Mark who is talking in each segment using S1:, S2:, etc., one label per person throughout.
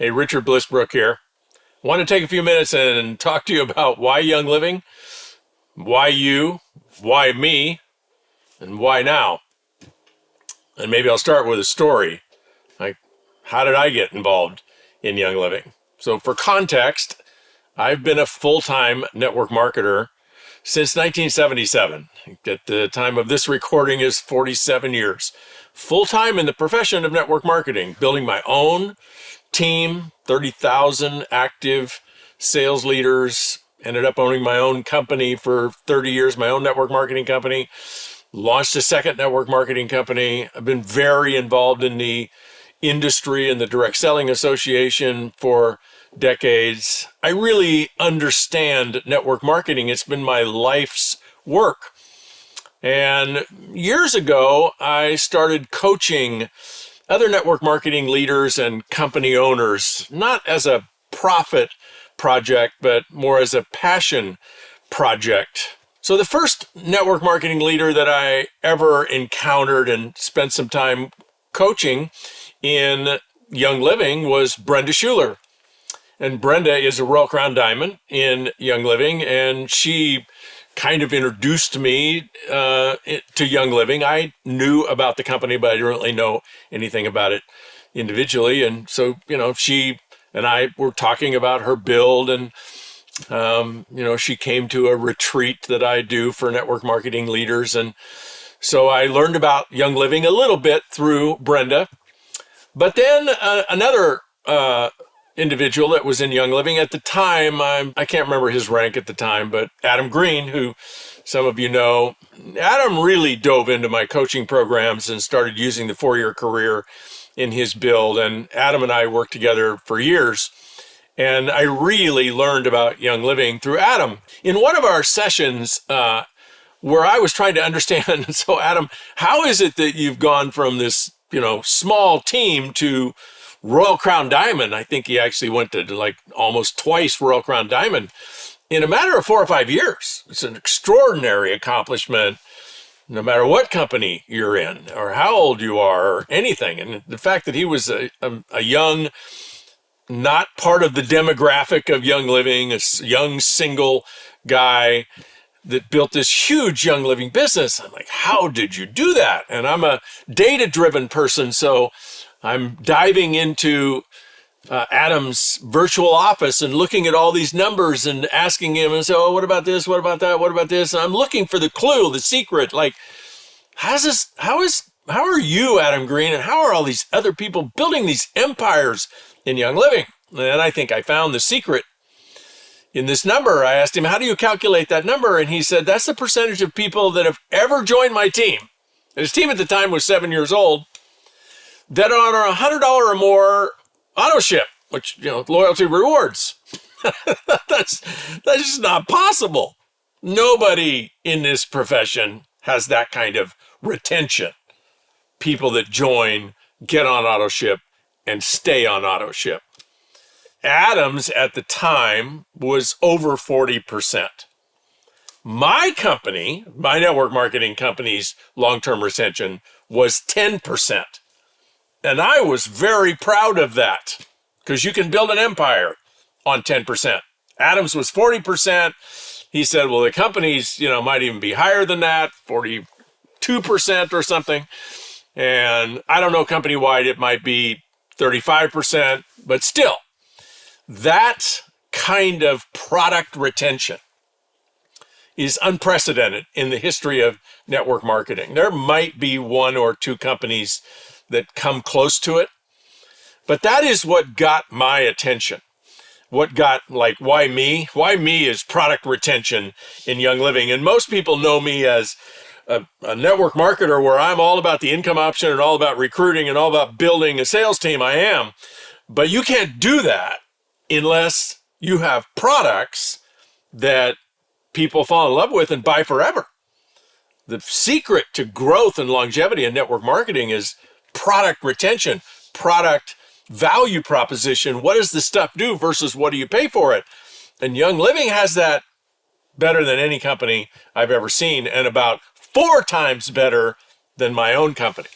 S1: Hey, Richard Blissbrook here. Want to take a few minutes and talk to you about why Young Living, why you, why me, and why now. And maybe I'll start with a story. Like, how did I get involved in Young Living? So for context, I've been a full-time network marketer since 1977. At the time of this recording is 47 years. Full-time in the profession of network marketing, building my own team, 30,000 active sales leaders, ended up owning my own company for 30 years, my own network marketing company, launched a second network marketing company. I've been very involved in the industry and the direct selling association for decades. I really understand network marketing. It's been my life's work. And years ago, I started coaching other network marketing leaders and company owners, not as a profit project, but more as a passion project. So the first network marketing leader that I ever encountered and spent some time coaching in Young Living was Brenda Schuler. And Brenda is a Royal Crown Diamond in Young Living, and she kind of introduced me to Young Living. I knew about the company, but I didn't really know anything about it individually. And so, she and I were talking about her build, and, she came to a retreat that I do for network marketing leaders. And so I learned about Young Living a little bit through Brenda. But then another individual that was in Young Living at the time, I can't remember his rank at the time, but Adam Green, who some of you know, Adam really dove into my coaching programs and started using the 4-year career in his build. And Adam and I worked together for years. And I really learned about Young Living through Adam. In one of our sessions where I was trying to understand, so Adam, how is it that you've gone from this, small team to Royal Crown Diamond? I think he actually went to like almost twice Royal Crown Diamond in a matter of 4 or 5 years. It's an extraordinary accomplishment, no matter what company you're in or how old you are or anything. And the fact that he was a young, not part of the demographic of Young Living, a young single guy that built this huge Young Living business. I'm like, how did you do that? And I'm a data-driven person, so I'm diving into Adam's virtual office and looking at all these numbers and asking him and say, oh, what about this? What about that? What about this? And I'm looking for the clue, the secret. Like, how are you, Adam Green, and how are all these other people building these empires in Young Living? And I think I found the secret in this number. I asked him, how do you calculate that number? And he said, that's the percentage of people that have ever joined my team. And his team at the time was 7 years old, that are on a $100 or more auto ship, which, loyalty rewards. That's just not possible. Nobody in this profession has that kind of retention. People that join, get on auto ship, and stay on auto ship. Adam's at the time was over 40%. My company, my network marketing company's long-term retention was 10%. And I was very proud of that because you can build an empire on 10%. Adam's was 40%. He said, well, the company's, might even be higher than that, 42% or something. And I don't know, company-wide, it might be 35%, but still, that kind of product retention is unprecedented in the history of network marketing. There might be 1 or 2 companies that come close to it, but that is what got my attention. What got, why me? Why me is product retention in Young Living. And most people know me as a network marketer where I'm all about the income option and all about recruiting and all about building a sales team. I am. But you can't do that unless you have products that people fall in love with and buy forever. The secret to growth and longevity in network marketing is product retention, product value proposition. What does the stuff do versus what do you pay for it? And Young Living has that better than any company I've ever seen, and about 4 times better than my own company.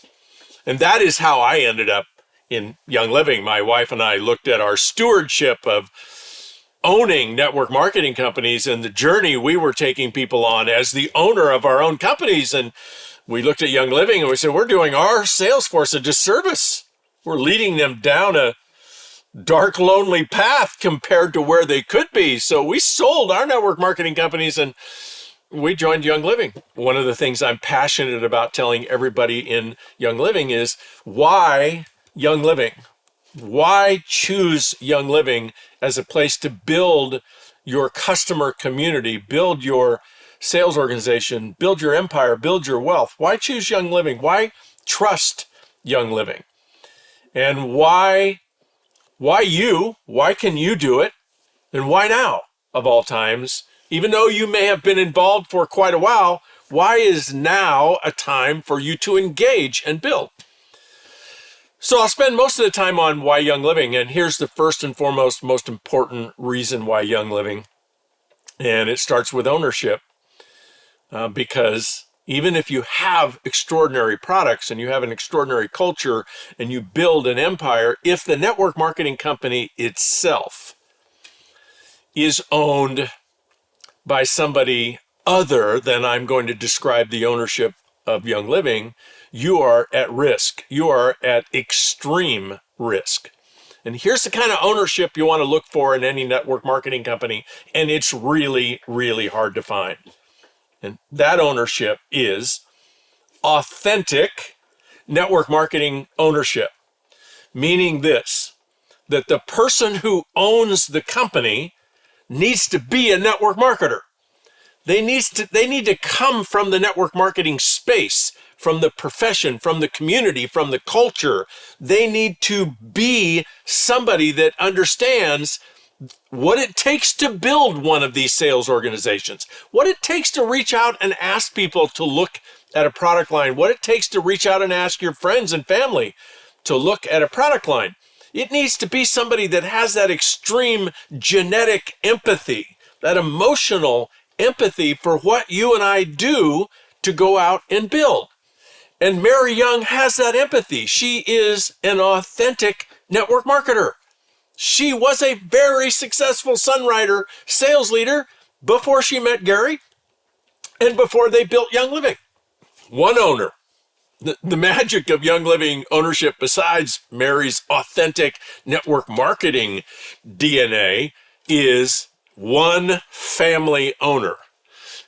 S1: And that is how I ended up in Young Living, my wife and I looked at our stewardship of owning network marketing companies and the journey we were taking people on as the owner of our own companies. And we looked at Young Living and we said, we're doing our sales force a disservice. We're leading them down a dark, lonely path compared to where they could be. So we sold our network marketing companies and we joined Young Living. One of the things I'm passionate about telling everybody in Young Living is why Young Living? Why choose Young Living as a place to build your customer community, build your sales organization, build your empire, build your wealth? Why choose Young Living? Why trust Young Living? And why you? Why can you do it? And why now, of all times? Even though you may have been involved for quite a while, why is now a time for you to engage and build? So I'll spend most of the time on why Young Living. And here's the first and foremost, most important reason why Young Living. And it starts with ownership. Because even if you have extraordinary products and you have an extraordinary culture and you build an empire, if the network marketing company itself is owned by somebody other than I'm going to describe the ownership of Young Living, you are at risk. You are at extreme risk. And here's the kind of ownership you want to look for in any network marketing company, and it's really, really hard to find. And that ownership is authentic network marketing ownership, meaning this, that the person who owns the company needs to be a network marketer. They need to come from the network marketing space, from the profession, from the community, from the culture. They need to be somebody that understands what it takes to build one of these sales organizations, what it takes to reach out and ask people to look at a product line, what it takes to reach out and ask your friends and family to look at a product line. It needs to be somebody that has that extreme genetic empathy, that emotional empathy for what you and I do to go out and build. And Mary Young has that empathy. She is an authentic network marketer. She was a very successful Sunrider sales leader before she met Gary and before they built Young Living. One owner. The magic of Young Living ownership, besides Mary's authentic network marketing DNA, is one family owner.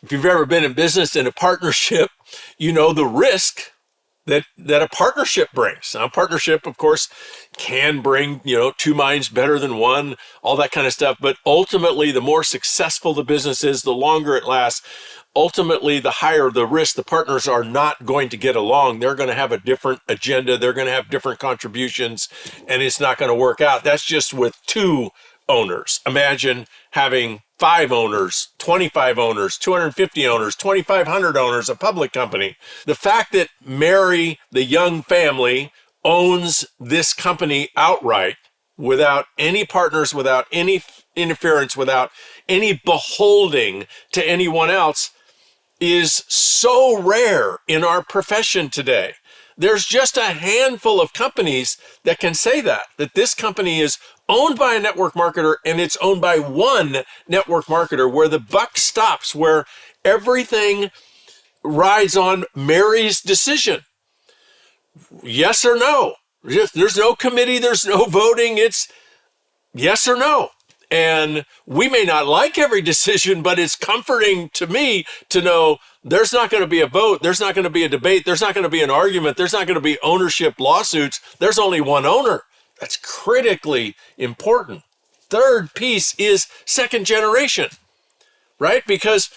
S1: If you've ever been in business in a partnership, you know the risk that a partnership brings. Now, partnership, of course, can bring, two minds better than one, all that kind of stuff. But ultimately, the more successful the business is, the longer it lasts. Ultimately, the higher the risk. The partners are not going to get along. They're going to have a different agenda. They're going to have different contributions, and it's not going to work out. That's just with two owners. Imagine having 5 owners, 25 owners, 250 owners, 2,500 owners, a public company. The fact that Mary, the Young family, owns this company outright without any partners, without any interference, without any beholding to anyone else is so rare in our profession today. There's just a handful of companies that can say that this company is owned by a network marketer and it's owned by one network marketer, where the buck stops, where everything rides on Mary's decision. Yes or no. There's no committee, there's no voting. It's yes or no. And we may not like every decision, but it's comforting to me to know there's not going to be a vote. There's not going to be a debate. There's not going to be an argument. There's not going to be ownership lawsuits. There's only one owner. That's critically important. Third piece is second generation, right? Because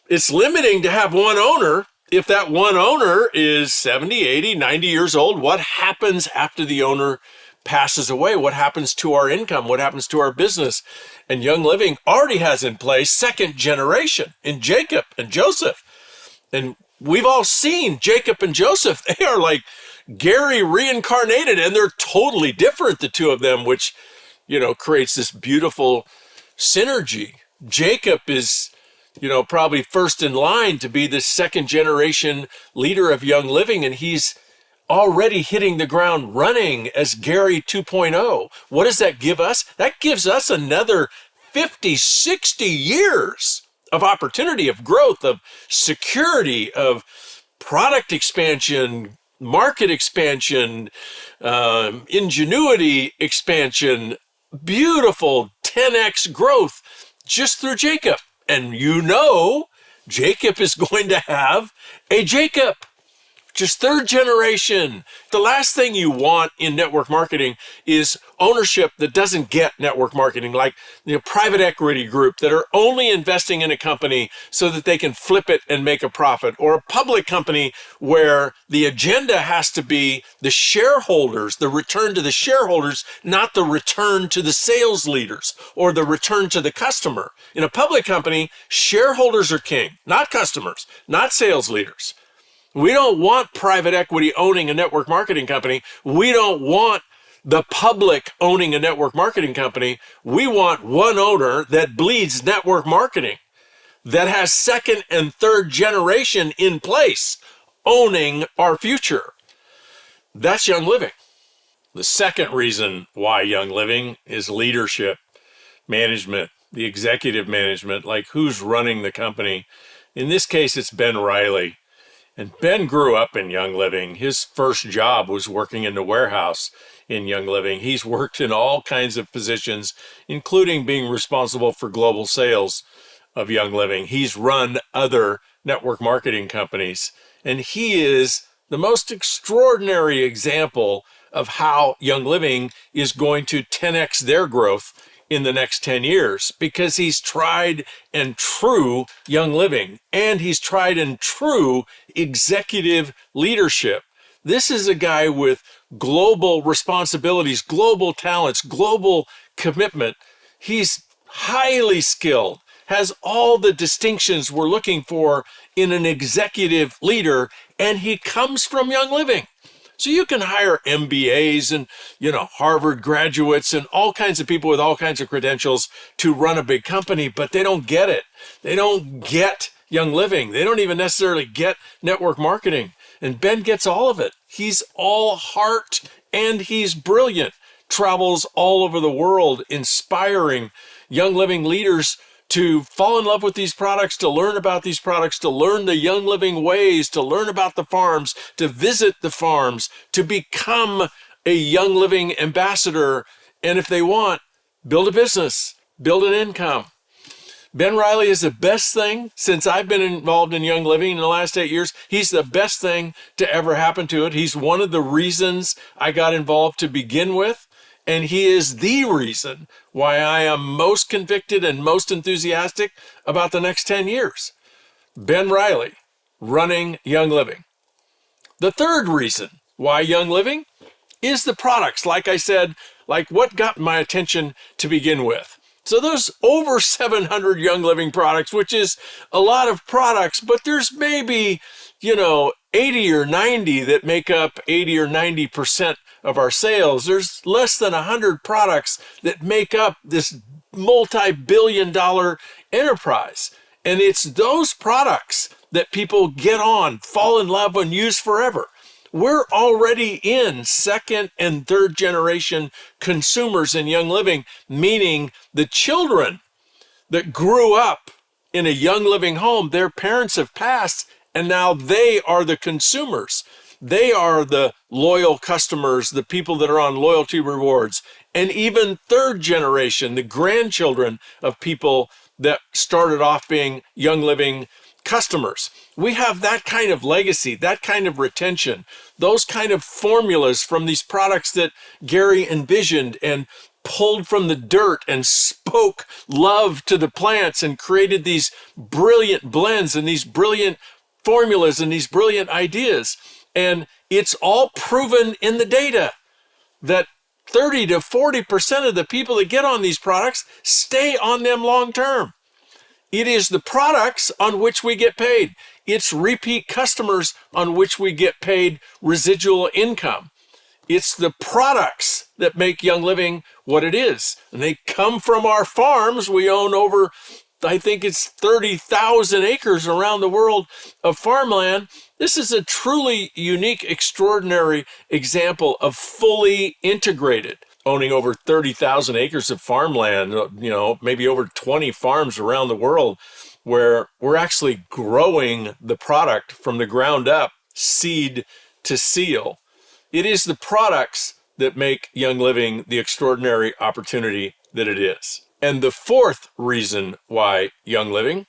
S1: it's limiting to have one owner. If that one owner is 70, 80, 90 years old, what happens after the owner passes away? What happens to our income? What happens to our business? And Young Living already has in place second generation in Jacob and Joseph. And we've all seen Jacob and Joseph. They are like Gary reincarnated, and they're totally different, the two of them, which, creates this beautiful synergy. Jacob is, probably first in line to be the second generation leader of Young Living, and he's already hitting the ground running as Gary 2.0. What does that give us? That gives us another 50, 60 years of opportunity, of growth, of security, of product expansion, market expansion, ingenuity expansion, beautiful 10x growth just through Jacob. And Jacob is going to have a Jacob. Just third generation. The last thing you want in network marketing is ownership that doesn't get network marketing, like private equity group that are only investing in a company so that they can flip it and make a profit, or a public company where the agenda has to be the shareholders, the return to the shareholders, not the return to the sales leaders or the return to the customer. In a public company, shareholders are king, not customers, not sales leaders. We don't want private equity owning a network marketing company. We don't want the public owning a network marketing company. We want one owner that bleeds network marketing, that has second and third generation in place owning our future. That's Young Living. The second reason why Young Living is leadership, management, the executive management, like who's running the company. In this case, it's Ben Riley. And Ben grew up in Young Living. His first job was working in the warehouse in Young Living. He's worked in all kinds of positions, including being responsible for global sales of Young Living. He's run other network marketing companies, and he is the most extraordinary example of how Young Living is going to 10x their growth in the next 10 years, because he's tried and true Young Living, and he's tried and true executive leadership. This is a guy with global responsibilities, global talents, global commitment. He's highly skilled, has all the distinctions we're looking for in an executive leader, and he comes from Young Living. So you can hire MBAs and, Harvard graduates and all kinds of people with all kinds of credentials to run a big company, but they don't get it. They don't get Young Living. They don't even necessarily get network marketing. And Ben gets all of it. He's all heart and he's brilliant. Travels all over the world, inspiring Young Living leaders to fall in love with these products, to learn about these products, to learn the Young Living ways, to learn about the farms, to visit the farms, to become a Young Living ambassador, and if they want, build a business, build an income. Ben Riley is the best thing since I've been involved in Young Living in the last 8 years. He's the best thing to ever happen to it. He's one of the reasons I got involved to begin with. And he is the reason why I am most convicted and most enthusiastic about the next 10 years. Ben Riley, running Young Living. The third reason why Young Living is the products, like I said, like what got my attention to begin with. So there's over 700 Young Living products, which is a lot of products, but there's maybe, 80 or 90 that make up 80 or 90% of our sales. There's less than 100 products that make up this multi-billion-dollar enterprise. And it's those products that people get on, fall in love, and use forever. We're already in second and third generation consumers in Young Living, meaning the children that grew up in a Young Living home, their parents have passed, and now they are the consumers. They are the loyal customers, the people that are on loyalty rewards, and even third generation, the grandchildren of people that started off being Young Living customers. We have that kind of legacy, that kind of retention, those kind of formulas from these products that Gary envisioned and pulled from the dirt and spoke love to the plants and created these brilliant blends and these brilliant formulas and these brilliant ideas. And it's all proven in the data that 30 to 40% of the people that get on these products stay on them long term. It is the products on which we get paid. It's repeat customers on which we get paid residual income. It's the products that make Young Living what it is. And they come from our farms. We own over I think it's 30,000 acres around the world of farmland. This is a truly unique, extraordinary example of fully integrated, owning over 30,000 acres of farmland, maybe over 20 farms around the world, where we're actually growing the product from the ground up, seed to seal. It is the products that make Young Living the extraordinary opportunity that it is. And the fourth reason why Young Living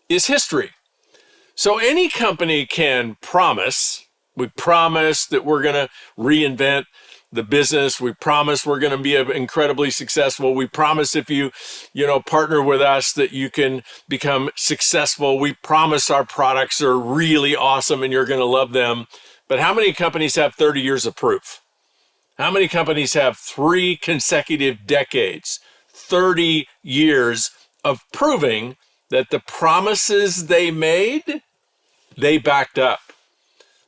S1: is history. So any company can promise, we promise that we're going to reinvent the business. We promise we're going to be incredibly successful. We promise if you partner with us that you can become successful. We promise our products are really awesome and you're going to love them. But how many companies have 30 years of proof? How many companies have 3 consecutive decades, 30 years of proving that the promises they made, they backed up?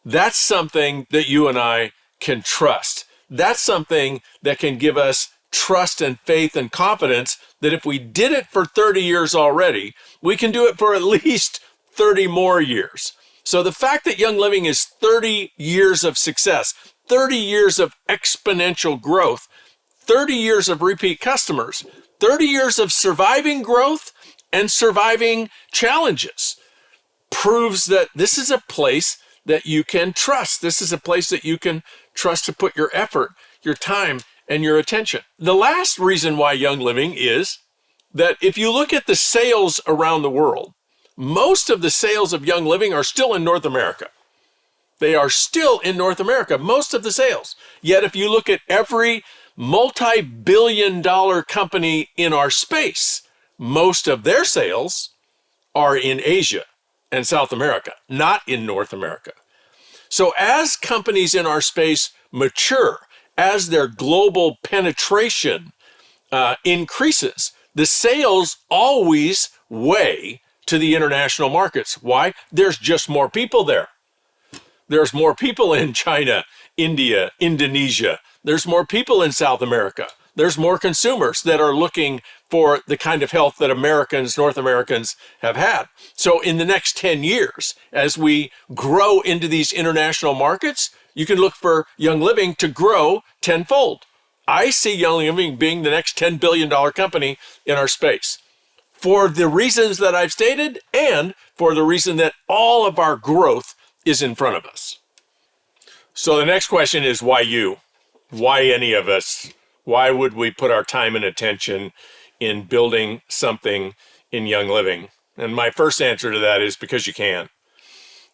S1: That's something that you and I can trust. That's something that can give us trust and faith and confidence that if we did it for 30 years already, we can do it for at least 30 more years. So the fact that Young Living is 30 years of success, 30 years of exponential growth, 30 years of repeat customers, 30 years of surviving growth and surviving challenges proves that this is a place that you can trust. This is a place that you can trust to put your effort, your time, and your attention. The last reason why Young Living is that if you look at the sales around the world, most of the sales of Young Living are still in North America. They are still in North America, most of the sales. Yet if you look at every multi-billion-dollar company in our space, most of their sales are in Asia and South America, not in North America. So as companies in our space mature, as their global penetration increases, the sales always weigh to the international markets. Why? There's just more people there. There's more people in China, India, Indonesia. There's more people in South America. There's more consumers that are looking for the kind of health that Americans, North Americans have had. So in the next 10 years, as we grow into these international markets, you can look for Young Living to grow tenfold. I see Young Living being the next $10 billion company in our space for the reasons that I've stated and for the reason that all of our growth is in front of us. So the next question is, why you? Why any of us? Why would we put our time and attention in building something in Young Living? And my first answer to that is because you can.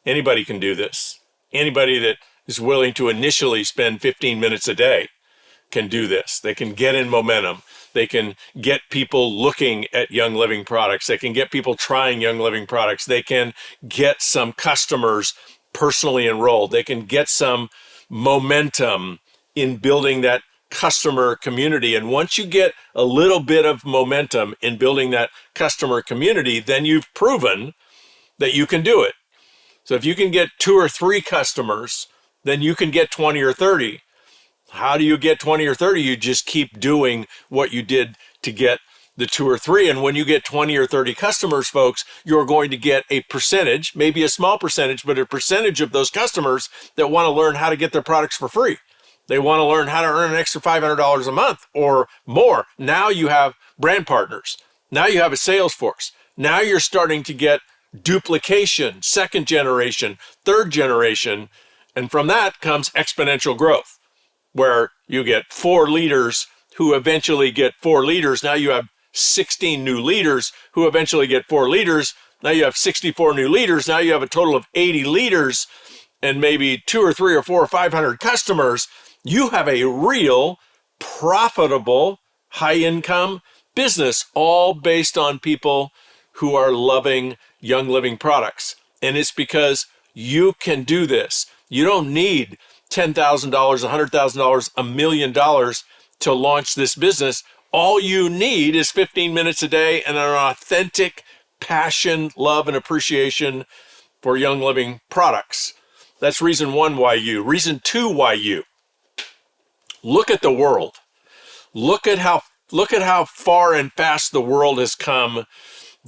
S1: Anybody can do this. Anybody that is willing to initially spend 15 minutes a day can do this. They can get in momentum. They can get people looking at Young Living products. They can get people trying Young Living products. They can get some customers personally enrolled. They can get some momentum in building that customer community. And once you get a little bit of momentum in building that customer community, then you've proven that you can do it. So if you can get 2 or 3 customers, then you can get 20 or 30. How do you get 20 or 30? You just keep doing what you did to get the 2 or 3. And when you get 20 or 30 customers, folks, you're going to get a percentage, maybe a small percentage, but a percentage of those customers that want to learn how to get their products for free. They want to learn how to earn an extra $500 a month or more. Now you have brand partners. Now you have a sales force. Now you're starting to get duplication, second generation, third generation. And from that comes exponential growth, where you get 4 leaders who eventually get 4 leaders. Now you have 16 new leaders who eventually get 4 leaders. Now you have 64 new leaders. Now you have a total of 80 leaders and maybe 2 or 3 or 4 or 500 customers. You have a real profitable, high income business, all based on people who are loving Young Living products. And it's because you can do this. You don't need $10,000, $100,000, $1 million to launch this business. All you need is 15 minutes a day and an authentic passion, love, and appreciation for Young Living products. That's reason 1 why you. Reason 2 why you. Look at the world. Look at how far and fast the world has come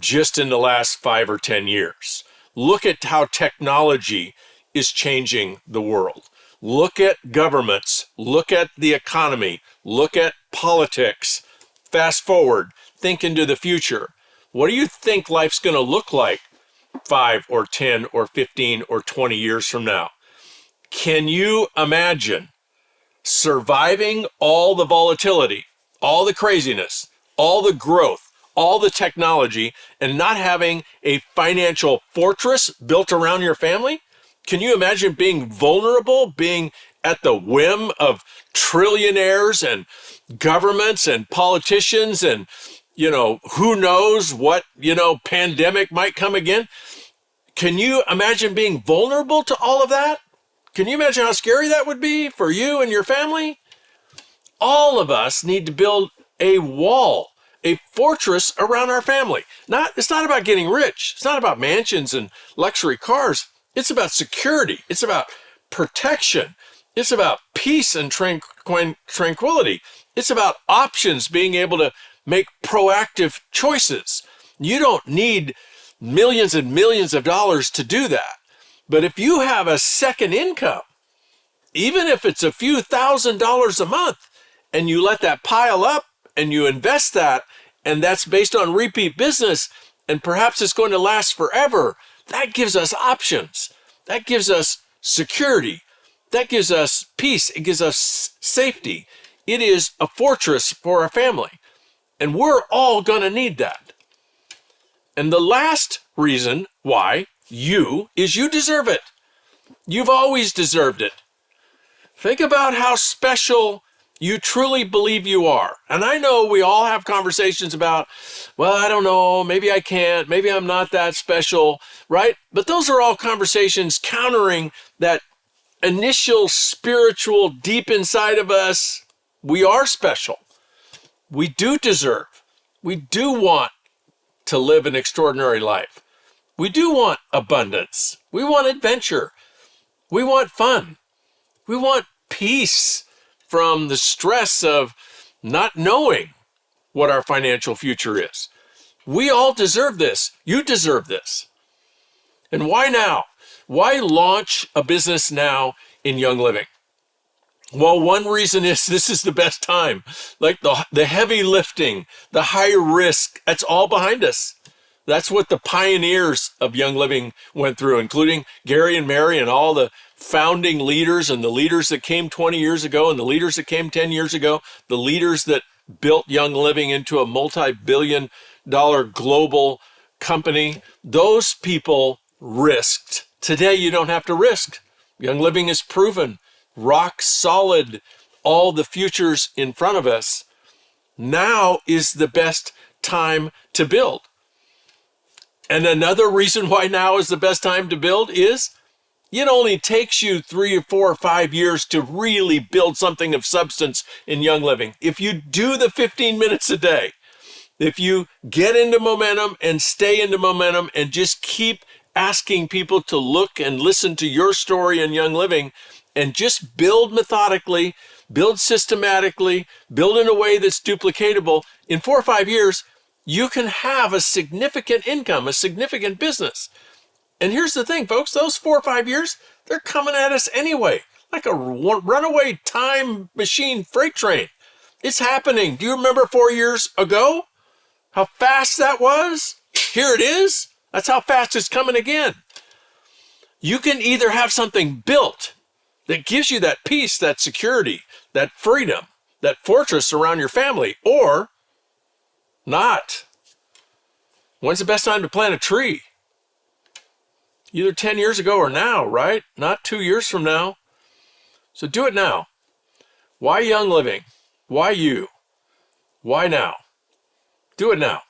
S1: just in the last 5 or 10 years. Look at how technology is changing the world. Look at governments, look at the economy, look at politics. Fast forward, think into the future. What do you think life's going to look like 5 or 10 or 15 or 20 years from now? Can you imagine surviving all the volatility, all the craziness, all the growth, all the technology, and not having a financial fortress built around your family? Can you imagine being vulnerable, being at the whim of trillionaires and governments and politicians and, who knows what, pandemic might come again? Can you imagine being vulnerable to all of that? Can you imagine how scary that would be for you and your family? All of us need to build a wall, a fortress around our family. It's not about getting rich. It's not about mansions and luxury cars. It's about security. It's about protection. It's about peace and tranquility. It's about options, being able to make proactive choices. You don't need millions and millions of dollars to do that. But if you have a second income, even if it's a few $1,000s a month, and you let that pile up and you invest that, and that's based on repeat business, and perhaps it's going to last forever, that gives us options. That gives us security. That gives us peace. It gives us safety. It is a fortress for our family. And we're all going to need that. And the last reason why you deserve it. You've always deserved it. Think about how special you truly believe you are. And I know we all have conversations about, well, I don't know, maybe I can't, maybe I'm not that special, right? But those are all conversations countering that initial spiritual deep inside of us. We are special. We do deserve. We do want to live an extraordinary life. We do want abundance. We want adventure. We want fun. We want peace from the stress of not knowing what our financial future is. We all deserve this. You deserve this. And why now? Why launch a business now in Young Living? Well, one reason is this is the best time. Like the heavy lifting, the high risk, that's all behind us. That's what the pioneers of Young Living went through, including Gary and Mary and all the founding leaders and the leaders that came 20 years ago and the leaders that came 10 years ago, the leaders that built Young Living into a multi-billion-dollar global company. Those people risked. Today, you don't have to risk. Young Living is proven, rock solid, all the futures in front of us. Now is the best time to build. And another reason why now is the best time to build is it only takes you 3 or 4 or 5 years to really build something of substance in Young Living. If you do the 15 minutes a day, if you get into momentum and stay into momentum and just keep asking people to look and listen to your story in Young Living and just build methodically, build systematically, build in a way that's duplicatable, in 4 or 5 years, you can have a significant income, a significant business. And here's the thing, folks, those 4 or 5 years, they're coming at us anyway, like a runaway time machine freight train. It's happening. Do you remember 4 years ago? How fast that was? Here it is. That's how fast it's coming again. You can either have something built that gives you that peace, that security, that freedom, that fortress around your family, or not. When's the best time to plant a tree? Either 10 years ago or now, right? Not 2 years from now. So do it now. Why Young Living? Why you? Why now? Do it now.